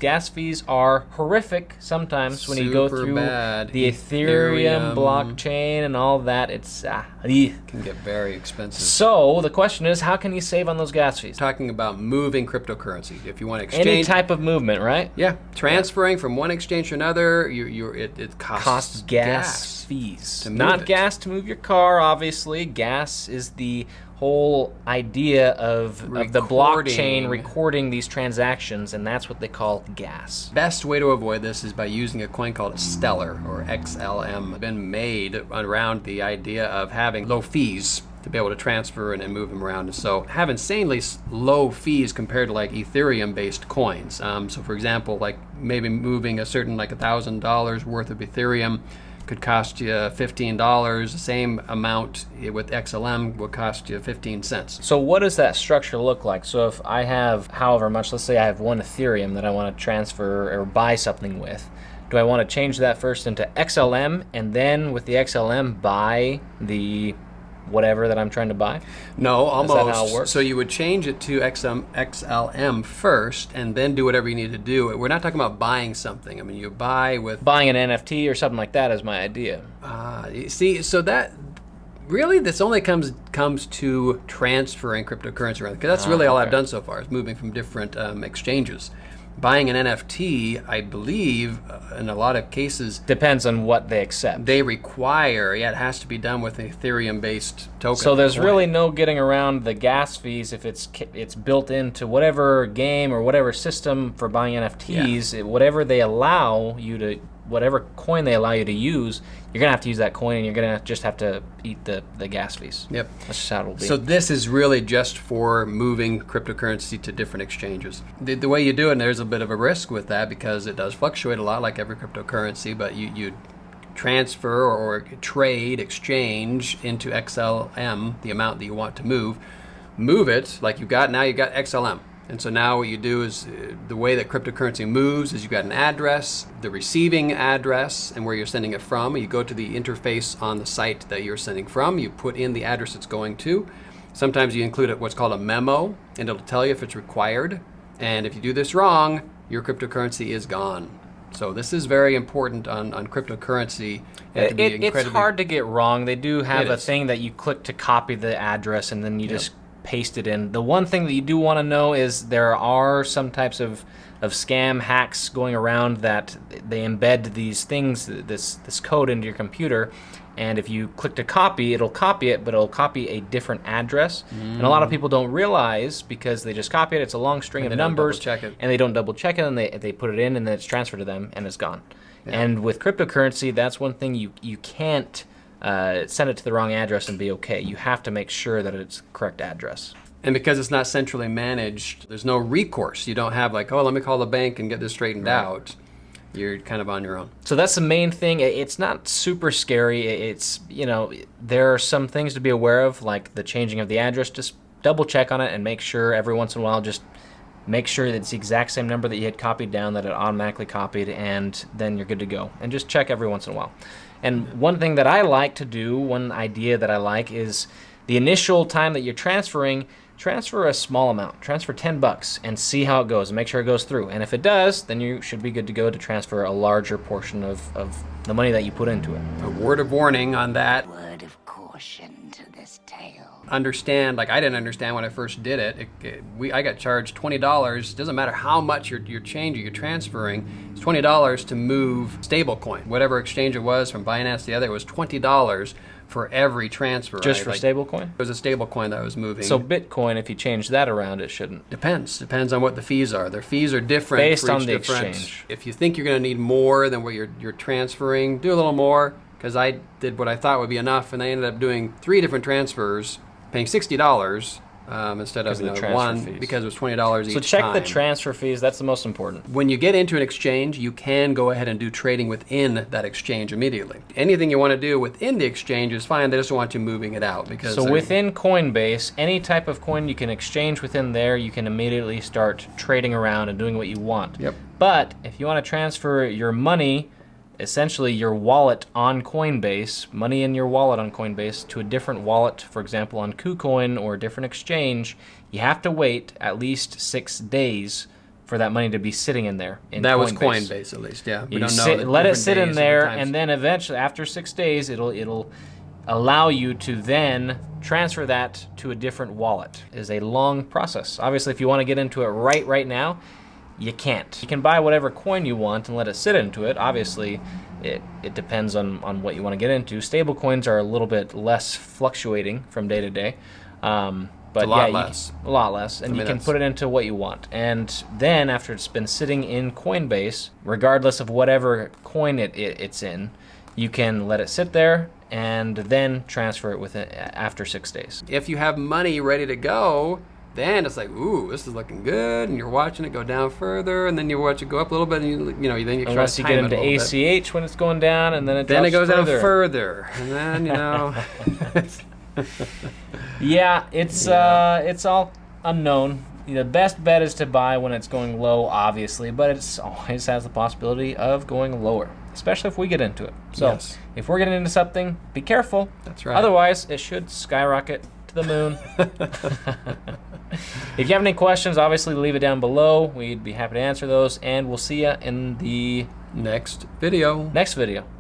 Gas fees are horrific sometimes when you go through the Ethereum blockchain and all that. It's can get very expensive. So the question is, how can you save on those gas fees? Talking about moving cryptocurrency. If you want to exchange any type of movement, right? Yeah, transferring from one exchange to another, it costs gas fees. Not gas to move your car, obviously. Gas is the whole idea of the blockchain recording these transactions, and that's what they call gas. Best way to avoid this is by using a coin called Stellar, or XLM. It's been made around the idea of having low fees to be able to transfer and move them around. So have insanely low fees compared to like Ethereum-based coins. So for example, like maybe moving a certain like $1,000 worth of Ethereum could cost you $15. The same amount with XLM will cost you 15 cents. So what does that structure look like? So if I have however much, let's say I have 1 Ethereum that I want to transfer or buy something with, do I want to change that first into XLM and then with the XLM buy the whatever that I'm trying to buy? No, almost. Is that how it works? So you would change it to XLM first and then do whatever you need to do. We're not talking about buying something. I mean, you buy with... Buying an NFT or something like that is my idea. See, so that... Really, this only comes to transferring cryptocurrency around, because that's really all I've done so far, is moving from different exchanges. Buying an NFT, I believe, in a lot of cases... Depends on what they accept. They require, it has to be done with an Ethereum-based token. So there's really no getting around the gas fees if it's built into whatever game or whatever system for buying NFTs. Whatever they allow you to... Whatever coin they allow you to use, you're going to have to use that coin, and you're going to just have to eat the gas fees. Yep. That's just how it'll be. So this is really just for moving cryptocurrency to different exchanges. The way you do it, and there's a bit of a risk with that because it does fluctuate a lot like every cryptocurrency, but you transfer or trade, exchange into XLM, the amount that you want to move it, like you got XLM. And so now what you do is the way that cryptocurrency moves is you've got an address, the receiving address, and where you're sending it from. You go to the interface on the site that you're sending from. You put in the address it's going to. Sometimes you include what's called a memo, and it'll tell you if it's required. And if you do this wrong, your cryptocurrency is gone. So this is very important on cryptocurrency. It's hard to get wrong. They do have a thing that you click to copy the address, and then you just paste it in. The one thing that you do want to know is there are some types of scam hacks going around that they embed these things, this code into your computer, and if you click to copy, it'll copy it, but it'll copy a different address. And a lot of people don't realize, because they just copy it, it's a long string of numbers, and they don't double check it, and they put it in, and then it's transferred to them, and it's gone. And with cryptocurrency, that's one thing you can't send it to the wrong address and be okay. You have to make sure that it's the correct address. And because it's not centrally managed, there's no recourse. You don't have like, let me call the bank and get this straightened out. You're kind of on your own. So that's the main thing. It's not super scary. It's, there are some things to be aware of, like the changing of the address. Just double check on it and make sure every once in a while, just make sure that it's the exact same number that you had copied down, that it automatically copied, and then you're good to go. And just check every once in a while. And one thing that I like to do, one idea that I like, is the initial time that you're transferring, transfer a small amount. Transfer $10 and see how it goes and make sure it goes through. And if it does, then you should be good to go to transfer a larger portion of the money that you put into it. A word of warning on that. Word of caution to this tale. Understand, like I didn't understand when I first did it. I got charged $20. Doesn't matter how much you're changing, you're transferring. It's $20 to move stablecoin. Whatever exchange it was from Binance to the other, it was $20 for every transfer. Just for stablecoin? It was a stablecoin that was moving. So Bitcoin, if you change that around, it shouldn't. Depends on what the fees are. Their fees are different based for on each the different. exchange. If you think you're going to need more than what you're transferring, do a little more. Because I did what I thought would be enough, and I ended up doing 3 different transfers, paying $60 instead of one fees. Because it was $20 each time. So check the transfer fees. That's the most important. When you get into an exchange, you can go ahead and do trading within that exchange immediately. Anything you want to do within the exchange is fine. They just don't want you moving it out. So within Coinbase, any type of coin you can exchange within there, you can immediately start trading around and doing what you want. Yep. But if you want to transfer your money, essentially your wallet on Coinbase, money in your wallet on Coinbase, to a different wallet, for example on KuCoin or a different exchange, you have to wait at least 6 days for that money to be sitting in there. That was Coinbase, at least. Yeah, we You don't know. let it sit in there, and then eventually, after 6 days, it'll allow you to then transfer that to a different wallet. It is a long process. Obviously, if you want to get into it right now, you can't. You can buy whatever coin you want and let it sit into it. Obviously, it depends on what you want to get into. Stable coins are a little bit less fluctuating from day to day. But a lot yeah, less. A lot less. And you can put it into what you want. And then after it's been sitting in Coinbase, regardless of whatever coin it's in, you can let it sit there and then transfer it after 6 days. If you have money ready to go, then it's like, ooh, this is looking good, and you're watching it go down further, and then you watch it go up a little bit, and then you try Unless to you time get into ACH when it's going down, and then it goes further. down further, and then yeah, it's all unknown. The best bet is to buy when it's going low, obviously, but it always has the possibility of going lower, especially if we get into it. So if we're getting into something, be careful. That's right. Otherwise, it should skyrocket to the moon. If you have any questions, obviously leave it down below. We'd be happy to answer those, and we'll see you in the next video.